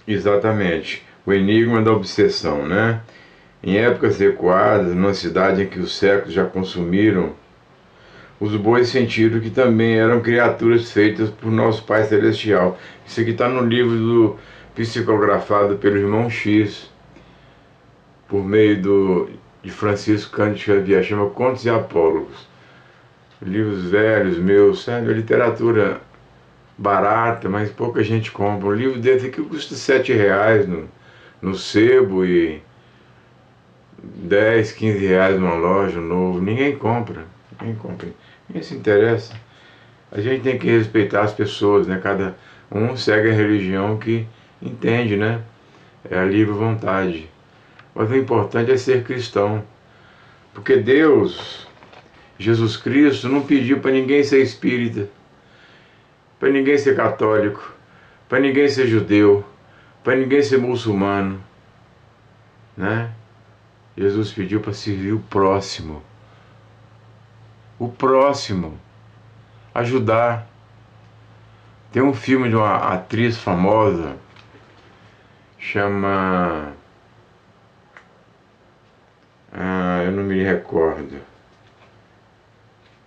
Exatamente. O enigma da obsessão, né? Em épocas recuadas, numa cidade em que os séculos já consumiram, os bois sentiram que também eram criaturas feitas por nosso Pai Celestial. Isso aqui está no livro psicografado pelo irmão X, por meio de Francisco Cândido Xavier, chama Contos e Apólogos. Livros velhos meus, sabe? A literatura barata, mas pouca gente compra. Um livro desse aqui custa R$ 7 no sebo e 10, R$ 15 numa loja novo. Ninguém compra. Ninguém compra. Ninguém se interessa. A gente tem que respeitar as pessoas, né? Cada um segue a religião que entende, né? É a livre vontade. Mas o importante é ser cristão. Porque Deus, Jesus Cristo, não pediu para ninguém ser espírita, para ninguém ser católico, para ninguém ser judeu, para ninguém ser muçulmano, né? Jesus pediu para servir o próximo. O próximo. Ajudar. Tem um filme de uma atriz famosa, chama... eu não me recordo.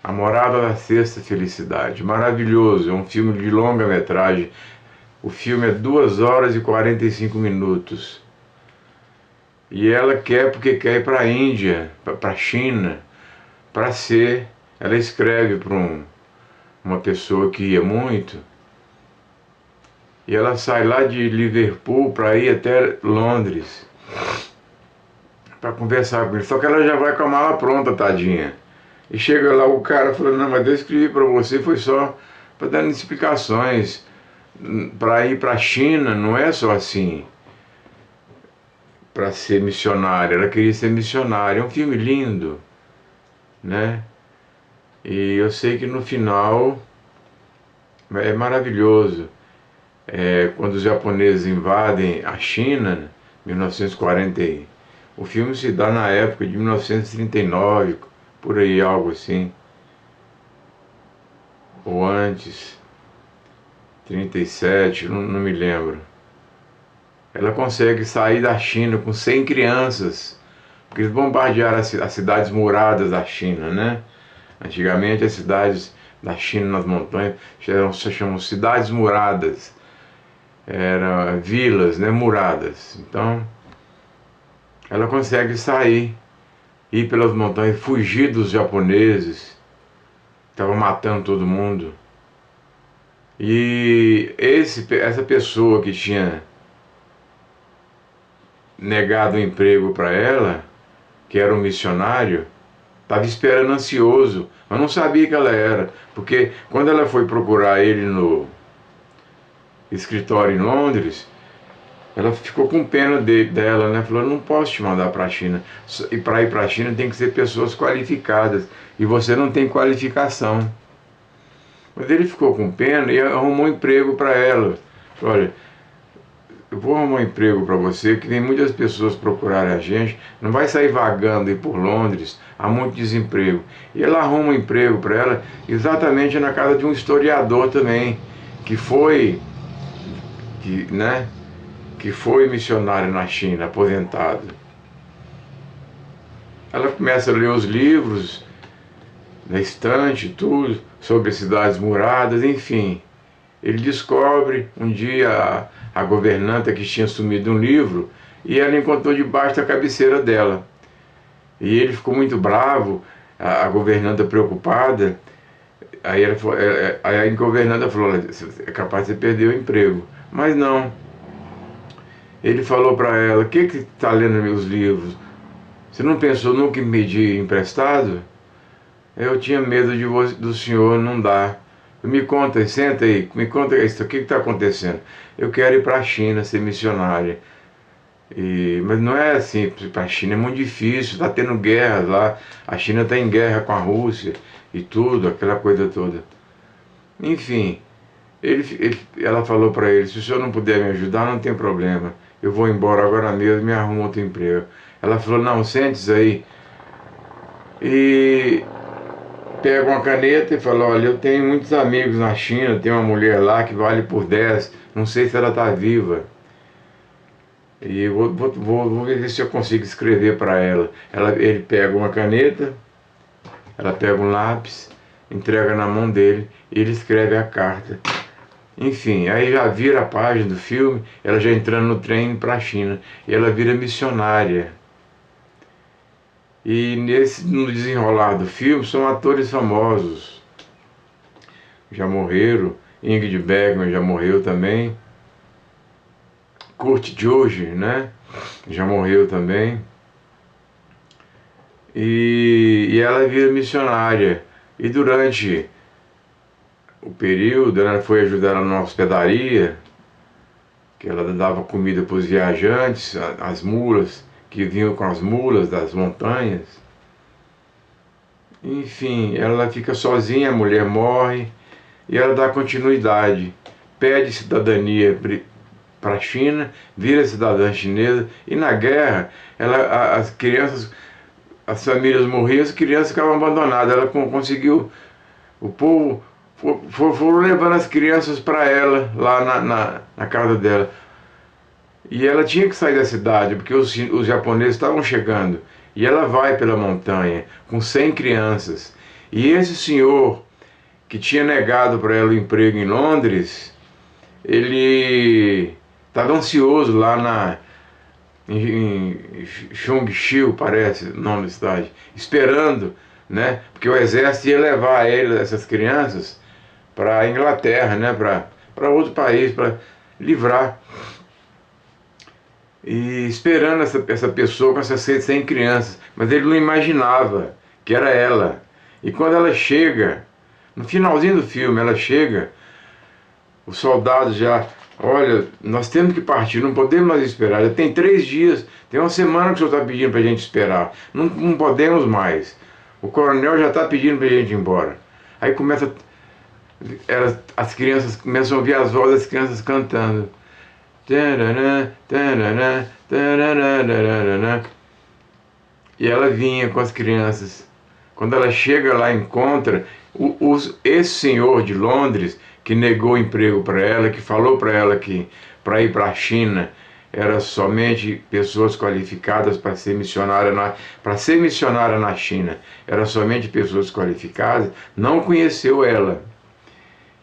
A Morada da Sexta Felicidade. Maravilhoso, é um filme de longa metragem. O filme é 2 horas e 45 minutos. E ela quer, porque quer ir para a Índia, para a China, para ser... Ela escreve para uma pessoa que ia muito, e ela sai lá de Liverpool para ir até Londres, para conversar com ele. Só que ela já vai com a mala pronta, tadinha. E chega lá o cara falando, não, mas eu escrevi para você, foi só para dar explicações. Para ir para a China não é só assim, para ser missionária. Ela queria ser missionária. É um filme lindo, né? E eu sei que no final é maravilhoso. Quando os japoneses invadem a China, 1940, o filme se dá na época de 1939, por aí, algo assim, ou antes, 37, não me lembro. Ela consegue sair da China com 100 crianças, porque eles bombardearam as cidades muradas da China, né? Antigamente as cidades da China nas montanhas se chamam cidades muradas, eram vilas, né, muradas. Então ela consegue sair, ir pelas montanhas, fugir dos japoneses, que estavam matando todo mundo. E essa pessoa que tinha negado o emprego para ela, que era um missionário, estava esperando ansioso, mas não sabia que ela era, porque quando ela foi procurar ele no escritório em Londres, ela ficou com pena dela, né? Falou, não posso te mandar para a China. E para ir para a China tem que ser pessoas qualificadas. E você não tem qualificação. Mas ele ficou com pena e arrumou um emprego para ela. Falou, olha, eu vou arrumar um emprego para você, que tem muitas pessoas procurarem a gente. Não vai sair vagando aí por Londres, há muito desemprego. E ela arruma um emprego para ela exatamente na casa de um historiador também, que foi, né? Que foi missionário na China, aposentado. Ela começa a ler os livros na estante, tudo, sobre cidades muradas, enfim. Ele descobre um dia a governanta que tinha sumido um livro e ela encontrou debaixo da cabeceira dela. E ele ficou muito bravo, a governanta preocupada. Aí, aí a governanta falou, é capaz de você perder o emprego. Mas não. Ele falou para ela, o que está lendo meus livros? Você não pensou nunca em me pedir emprestado? Eu tinha medo do senhor não dar. Me conta, senta aí, me conta isso, o que está acontecendo? Eu quero ir para a China ser missionária. Mas não é assim, para a China é muito difícil, está tendo guerra lá, a China está em guerra com a Rússia e tudo, aquela coisa toda. Enfim, ela falou para ele, se o senhor não puder me ajudar, não tem problema, eu vou embora agora mesmo e me arrumo outro emprego. Ela falou, não, sente-se aí. E pega uma caneta e fala, olha, eu tenho muitos amigos na China, tem uma mulher lá que vale por 10, não sei se ela está viva. E eu vou ver se eu consigo escrever para ela. Ele pega uma caneta, ela pega um lápis, entrega na mão dele e ele escreve a carta. Enfim, aí já vira a página do filme, ela já entrando no trem para a China. E ela vira missionária. E no desenrolar do filme são atores famosos. Já morreram, Ingrid Bergman já morreu também. Kurt George, né? Já morreu também. E ela vira missionária. E durante o período, ela foi ajudar na hospedaria, que ela dava comida para os viajantes, as mulas, que vinham com as mulas das montanhas. Enfim, ela fica sozinha, a mulher morre, e ela dá continuidade. Pede cidadania para a China, vira cidadã chinesa, e na guerra, as crianças, as famílias morriam, as crianças ficavam abandonadas. Ela conseguiu, o povo foram levando as crianças para ela, lá na casa dela. E ela tinha que sair da cidade, porque os japoneses estavam chegando. E ela vai pela montanha, com 100 crianças. E esse senhor, que tinha negado para ela o emprego em Londres, ele estava ansioso lá em Chongqing, parece o nome da cidade, esperando, né? Porque o exército ia levar essas crianças para a Inglaterra, né? Para outro país, para livrar. E esperando essa pessoa com essas 100 crianças, mas ele não imaginava que era ela. E quando ela chega, no finalzinho do filme, ela chega, os soldados já, olha, nós temos que partir, não podemos mais esperar, já tem 3 dias, tem uma semana que o senhor está pedindo para a gente esperar, não podemos mais. O coronel já está pedindo para a gente ir embora. Aí começa, as crianças começam a ouvir as vozes das crianças cantando. E ela vinha com as crianças. Quando ela chega lá, encontra esse senhor de Londres, que negou emprego para ela, que falou para ela que para ir para a China era somente pessoas qualificadas para ser missionária na China, era somente pessoas qualificadas, não conheceu ela.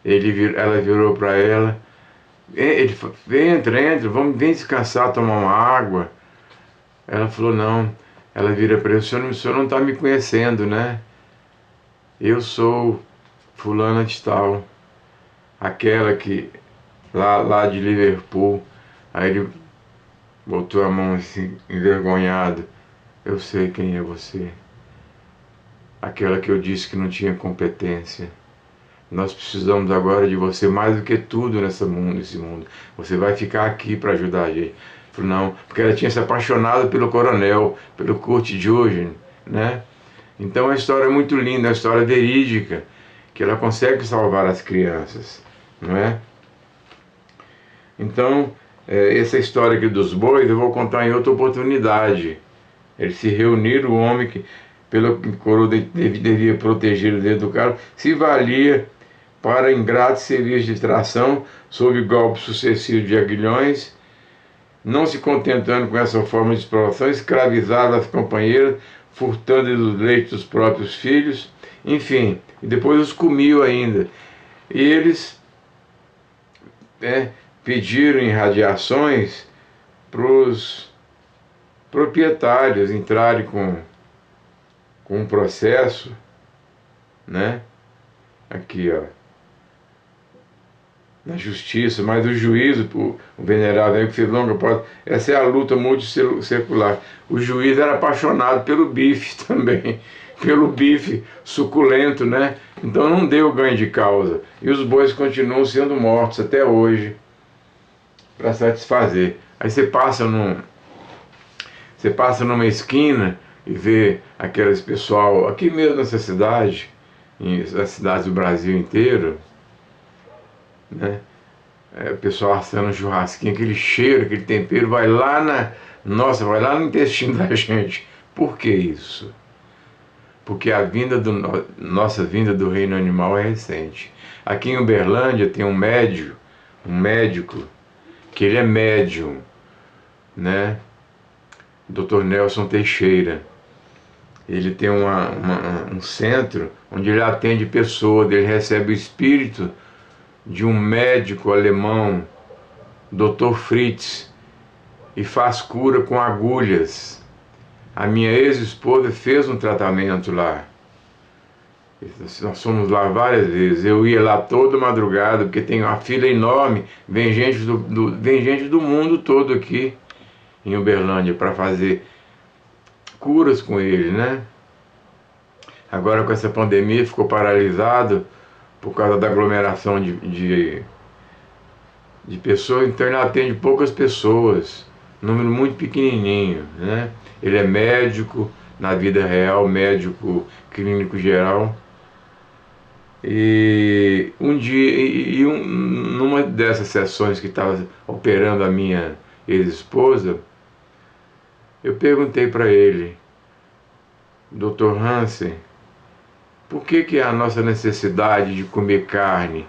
Ela virou para ela, ele falou, entra, vem descansar, tomar uma água. Ela falou, não. Ela vira para ele, o senhor não está me conhecendo, né? Eu sou fulana de tal, aquela que, lá de Liverpool. Aí ele botou a mão assim, envergonhado. Eu sei quem é você. Aquela que eu disse que não tinha competência. Nós precisamos agora de você mais do que tudo nesse mundo. Você vai ficar aqui para ajudar a gente. Falei, não, porque ela tinha se apaixonado pelo coronel, pelo Kurt Jürgen, né? Então é uma história muito linda, é uma história verídica, que ela consegue salvar as crianças, não é? Então, essa história aqui dos bois eu vou contar em outra oportunidade. Eles se reuniram, o homem que, pelo que o coroa devia proteger o dedo do cara, se valia para ingrato serviço de tração, sob golpes sucessivos de aguilhões, não se contentando com essa forma de exploração, escravizava as companheiras, furtando os leitos dos próprios filhos, enfim, e depois os comiam ainda. E eles pediram em radiações para os proprietários entrarem com um processo, né? Aqui, ó, na justiça, mas o juízo, o venerável que fez longa pausa, essa é a luta multissecular. O juiz era apaixonado pelo bife também, pelo bife suculento, né? Então não deu ganho de causa. E os bois continuam sendo mortos até hoje para satisfazer. Aí você passa numa esquina e vê aqueles pessoal, aqui mesmo nessa cidade, nas cidades do Brasil inteiro, né? O pessoal assando um churrasquinho, aquele cheiro, aquele tempero, vai lá vai lá no intestino da gente. Por que isso? Porque a nossa vinda do reino animal é recente. Aqui em Uberlândia tem um médico, que ele é médium. né? Dr. Nelson Teixeira. Ele tem um centro onde ele atende pessoas, ele recebe o espírito de um médico alemão, Dr. Fritz, e faz cura com agulhas. A minha ex-esposa fez um tratamento lá. Nós fomos lá várias vezes. Eu ia lá toda madrugada, porque tem uma fila enorme. Vem gente do mundo todo aqui em Uberlândia para fazer curas com ele, né? Agora com essa pandemia ficou paralisado por causa da aglomeração de pessoas, então ele atende poucas pessoas, número muito pequenininho, né? Ele é médico na vida real, médico clínico geral. E um dia, numa dessas sessões que estava operando a minha ex-esposa, eu perguntei para ele, Dr. Hansen, por que a nossa necessidade de comer carne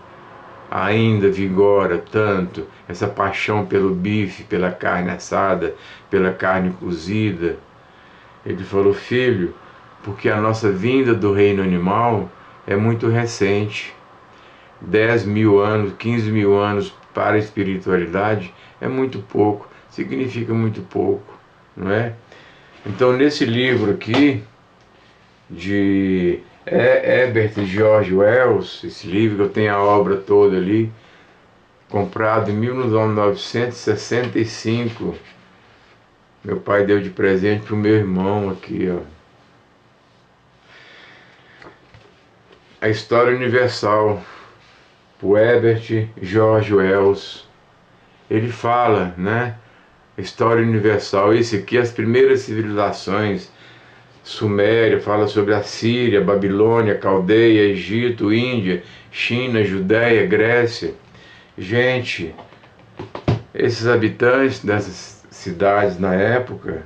ainda vigora tanto, essa paixão pelo bife, pela carne assada, pela carne cozida? Ele falou, filho, porque a nossa vinda do reino animal é muito recente. 10 mil anos, 15 mil anos para a espiritualidade é muito pouco, significa muito pouco, não é? Então nesse livro aqui, de Herbert George Wells, esse livro, eu tenho a obra toda ali, comprado em 1965. Meu pai deu de presente para o meu irmão aqui, ó. A História Universal, por Herbert George Wells. Ele fala, né? História Universal, esse aqui, as primeiras civilizações. Suméria fala sobre a Síria, Babilônia, Caldeia, Egito, Índia, China, Judéia, Grécia. Gente, esses habitantes dessas cidades na época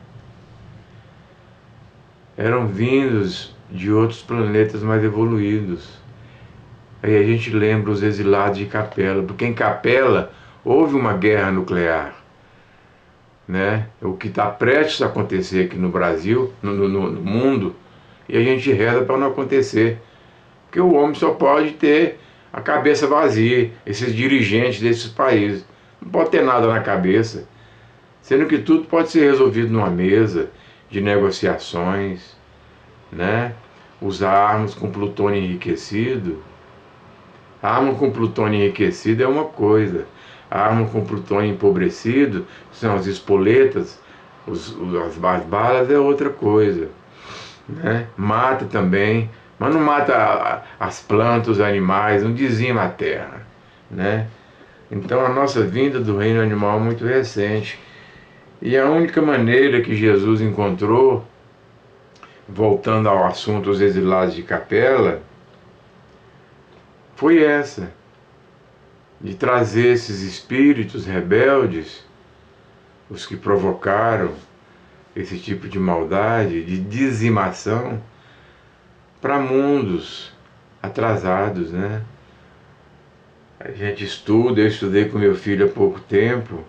eram vindos de outros planetas mais evoluídos. Aí a gente lembra os exilados de Capela, porque em Capela houve uma guerra nuclear, né? O que está prestes a acontecer aqui no Brasil, no mundo, e a gente reza para não acontecer, porque o homem só pode ter a cabeça vazia, esses dirigentes desses países, não pode ter nada na cabeça, sendo que tudo pode ser resolvido numa mesa de negociações, né? Usar armas com plutônio enriquecido. A arma com plutônio enriquecido é uma coisa, a arma com plutônio empobrecido, são as espoletas, as balas, é outra coisa, né? Mata também, mas não mata as plantas, os animais, não dizima a terra, né? Então a nossa vinda do reino animal é muito recente. E a única maneira que Jesus encontrou, voltando ao assunto dos exilados de Capela, foi essa, de trazer esses espíritos rebeldes, os que provocaram esse tipo de maldade, de dizimação, para mundos atrasados, né? A gente estuda, eu estudei com meu filho há pouco tempo,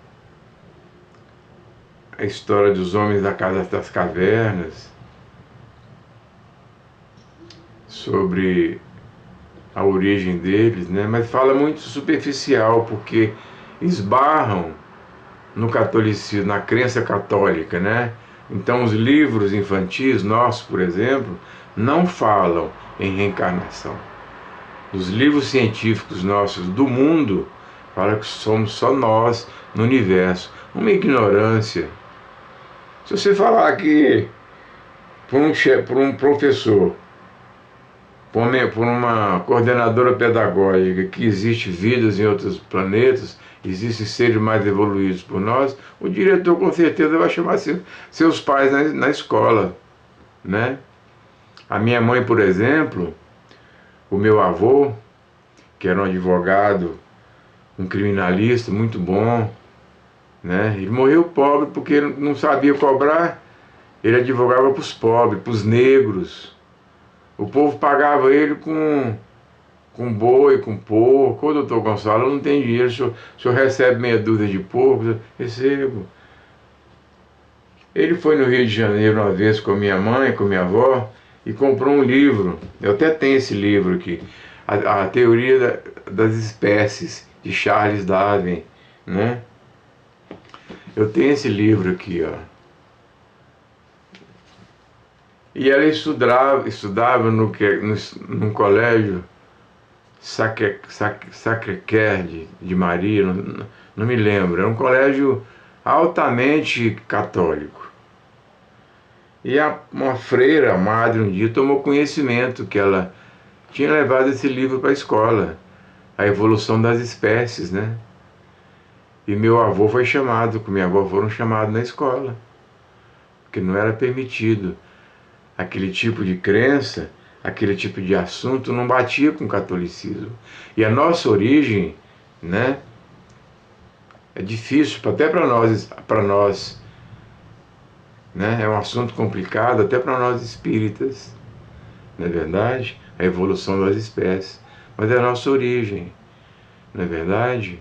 a história dos homens da Casa das Cavernas, sobre a origem deles, né? Mas fala muito superficial, porque esbarram no catolicismo, na crença católica, né? Então os livros infantis nossos, por exemplo, não falam em reencarnação. Os livros científicos nossos do mundo falam que somos só nós no universo. Uma ignorância. Se você falar que por um professor, por uma coordenadora pedagógica, que existe vidas em outros planetas, existem seres mais evoluídos por nós, o diretor com certeza vai chamar seus pais na escola, né? A minha mãe, por exemplo, o meu avô, que era um advogado, um criminalista muito bom, né? Ele morreu pobre porque ele não sabia cobrar, ele advogava para os pobres, para os negros. O povo pagava ele com boi, com porco. Ô, doutor Gonçalo, eu não tenho dinheiro, o senhor recebe meia dúzia de porcos? Recebo. Ele foi no Rio de Janeiro uma vez com a minha mãe, com a minha avó, e comprou um livro. Eu até tenho esse livro aqui, a Teoria das Espécies, de Charles Darwin, né? Eu tenho esse livro aqui, ó. E ela estudava num colégio Sacré-Cœur de Maria, não me lembro. Era um colégio altamente católico. E uma freira, a madre, um dia tomou conhecimento que ela tinha levado esse livro para a escola, A Evolução das Espécies, né? E meu avô foi chamado, com minha avó foram chamados na escola, porque não era permitido. Aquele tipo de crença, aquele tipo de assunto não batia com o catolicismo. E a nossa origem, né, é difícil até para nós, né, é um assunto complicado até para nós espíritas, não é verdade? A evolução das espécies, mas é a nossa origem, não é verdade?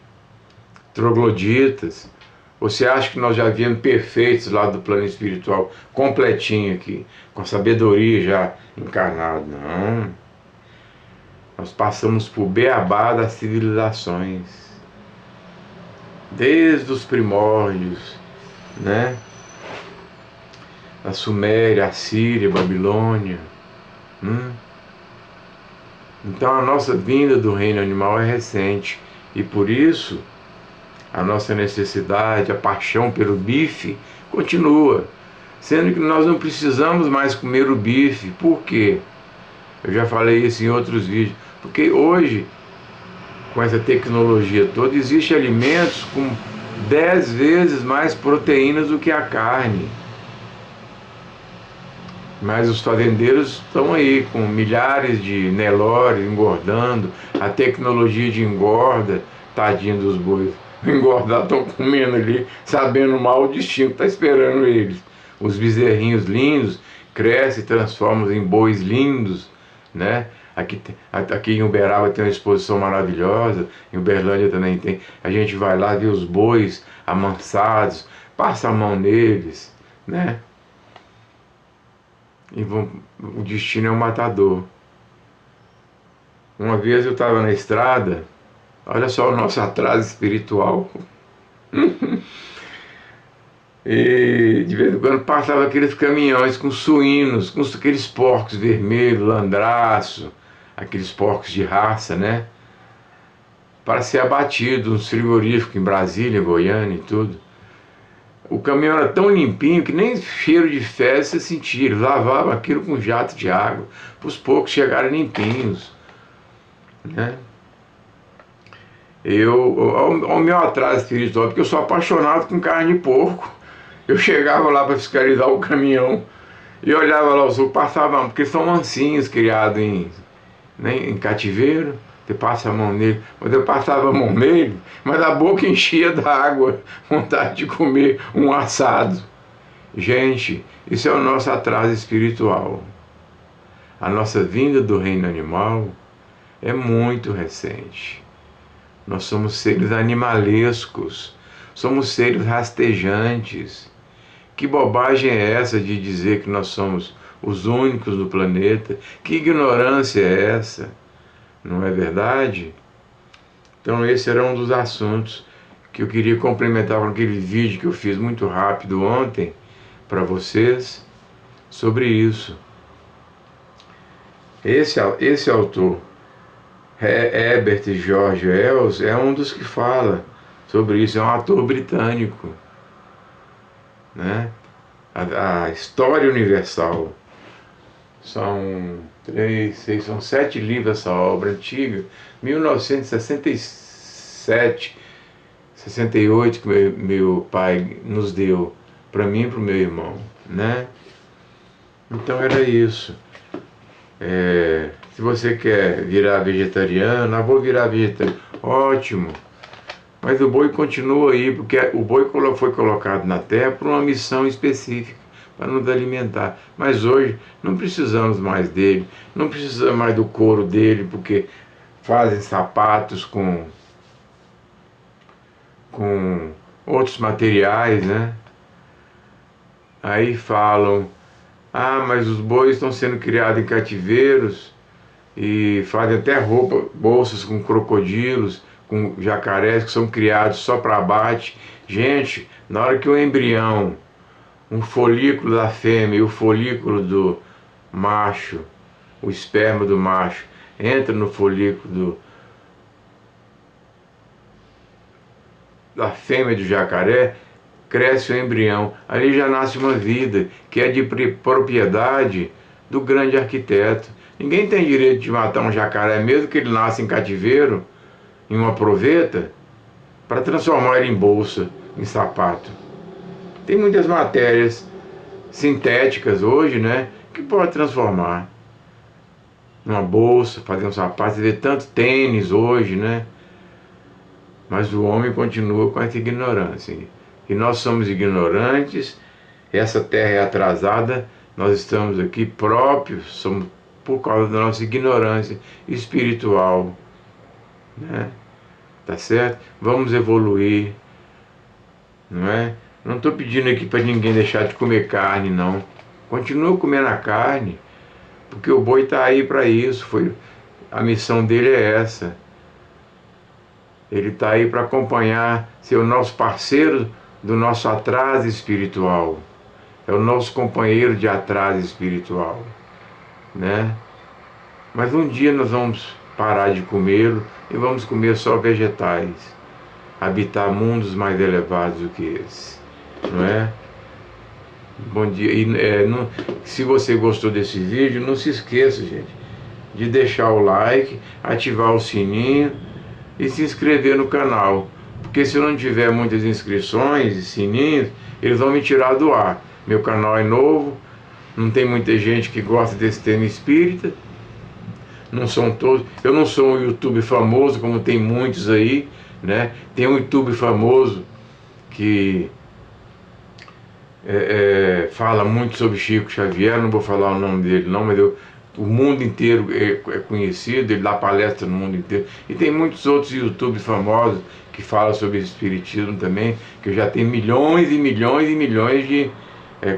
Trogloditas. Você acha que nós já viemos perfeitos lá do plano espiritual, completinho aqui, com sabedoria já encarnado? Não. Nós passamos por beabá das civilizações, desde os primórdios, né? A Suméria, a Síria, a Babilônia. Então a nossa vinda do reino animal é recente, e por isso a nossa necessidade, a paixão pelo bife continua, sendo que nós não precisamos mais comer o bife. Por quê? Eu já falei isso em outros vídeos. Porque hoje, com essa tecnologia toda, existem alimentos com 10 vezes mais proteínas do que a carne. Mas os fazendeiros estão aí com milhares de Nelore engordando, a tecnologia de engorda, tadinho dos bois. Engordar, estão comendo ali, sabendo mal o destino que está esperando eles. Os bezerrinhos lindos crescem e transformam em bois lindos, né? Aqui em Uberaba tem uma exposição maravilhosa, em Uberlândia também tem. A gente vai lá ver os bois amansados, passa a mão neles, né? E o destino é um matador. Uma vez eu estava na estrada, olha só o nosso atraso espiritual. E de vez em quando passava aqueles caminhões com suínos, com aqueles porcos vermelhos, landraço, aqueles porcos de raça, né? Para ser abatido nos frigoríficos em Brasília, Goiânia e tudo. O caminhão era tão limpinho que nem cheiro de fezes você sentia. Eles lavavam aquilo com jato de água, para os porcos chegarem limpinhos, né? Ao meu atraso espiritual, porque eu sou apaixonado com carne de porco, eu chegava lá para fiscalizar o caminhão e olhava lá, os outros passavam, porque são mansinhos, criados né, em cativeiro, você passa a mão nele, mas eu passava a mão nele, mas a boca enchia d'água, vontade de comer um assado. Gente, isso é o nosso atraso espiritual. A nossa vinda do reino animal é muito recente. Nós somos seres animalescos, somos seres rastejantes. Que bobagem é essa de dizer que nós somos os únicos no planeta? Que ignorância é essa? Não é verdade? Então esse era um dos assuntos que eu queria complementar com aquele vídeo que eu fiz muito rápido ontem para vocês sobre isso. Esse autor, Herbert George Wells, é um dos que fala sobre isso, é um ator britânico, né? A história universal. São 7 livros essa obra antiga, 1967, 68, que meu pai nos deu para mim e para o meu irmão, né? Então era isso. Se você quer virar vegetariano, vou virar vegetariano, ótimo. Mas o boi continua aí, porque o boi foi colocado na terra por uma missão específica, para nos alimentar. Mas hoje não precisamos mais dele, não precisamos mais do couro dele, porque fazem sapatos com outros materiais, né? Aí falam, ah, mas os bois estão sendo criados em cativeiros e fazem até roupa, bolsas com crocodilos, com jacarés que são criados só para abate. Gente, na hora que o embrião, um folículo da fêmea e o folículo do macho, o esperma do macho, entra no folículo da fêmea do jacaré, cresce o embrião. Ali já nasce uma vida que é de propriedade do grande arquiteto. Ninguém tem direito de matar um jacaré, mesmo que ele nasça em cativeiro, em uma proveta, para transformar ele em bolsa, em sapato. Tem muitas matérias sintéticas hoje, né, que pode transformar numa bolsa, fazer um sapato. Você vê tanto tênis hoje, né? Mas o homem continua com essa ignorância. E nós somos ignorantes, essa terra é atrasada, nós estamos aqui próprios, somos por causa da nossa ignorância espiritual, né? Tá certo? Vamos evoluir, não é? Não estou pedindo aqui para ninguém deixar de comer carne, não. Continua comendo a carne, porque o boi está aí para isso, a missão dele é essa. Ele está aí para acompanhar, ser o nosso parceiro do nosso atraso espiritual. É o nosso companheiro de atraso espiritual, né? Mas um dia nós vamos parar de comê-lo e vamos comer só vegetais, habitar mundos mais elevados do que esse, não é? Bom dia. Se você gostou desse vídeo, não se esqueça, gente, de deixar o like, ativar o sininho e se inscrever no canal, porque se eu não tiver muitas inscrições e sininhos, eles vão me tirar do ar. Meu canal é novo, não tem muita gente que gosta desse tema espírita, não são todos. Eu não sou um YouTube famoso como tem muitos aí, né? Tem um YouTube famoso que fala muito sobre Chico Xavier, não vou falar o nome dele não, mas o mundo inteiro é conhecido, ele dá palestra no mundo inteiro. E tem muitos outros YouTubers famosos que falam sobre espiritismo também, que já tem milhões e milhões e milhões de,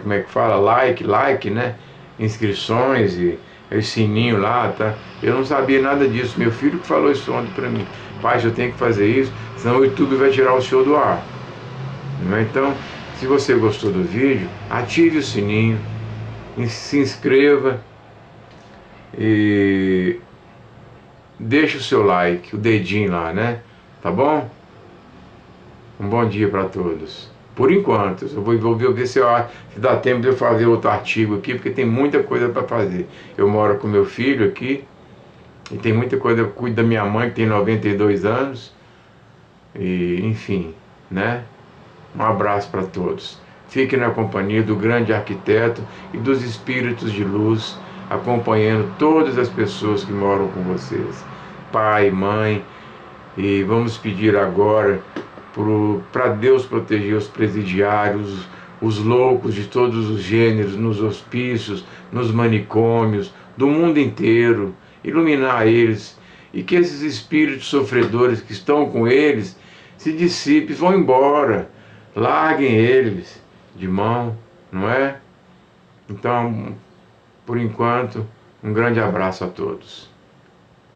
como é que fala? Like, né? Inscrições e sininho lá, tá? Eu não sabia nada disso, meu filho que falou isso ontem pra mim. Pai, eu tenho que fazer isso, senão o YouTube vai tirar o show do ar. Então, se você gostou do vídeo, ative o sininho, se inscreva e deixa o seu like, o dedinho lá, né? Tá bom? Um bom dia para todos. Por enquanto, eu vou ver se dá tempo de eu fazer outro artigo aqui, porque tem muita coisa para fazer. Eu moro com meu filho aqui, e tem muita coisa, eu cuido da minha mãe, que tem 92 anos, e enfim, né? Um abraço para todos. Fique na companhia do grande arquiteto e dos espíritos de luz, acompanhando todas as pessoas que moram com vocês, pai, mãe, e vamos pedir agora para Deus proteger os presidiários, os loucos de todos os gêneros, nos hospícios, nos manicômios, do mundo inteiro, iluminar eles, e que esses espíritos sofredores que estão com eles se dissipem, vão embora, larguem eles de mão, não é? Então, por enquanto, um grande abraço a todos.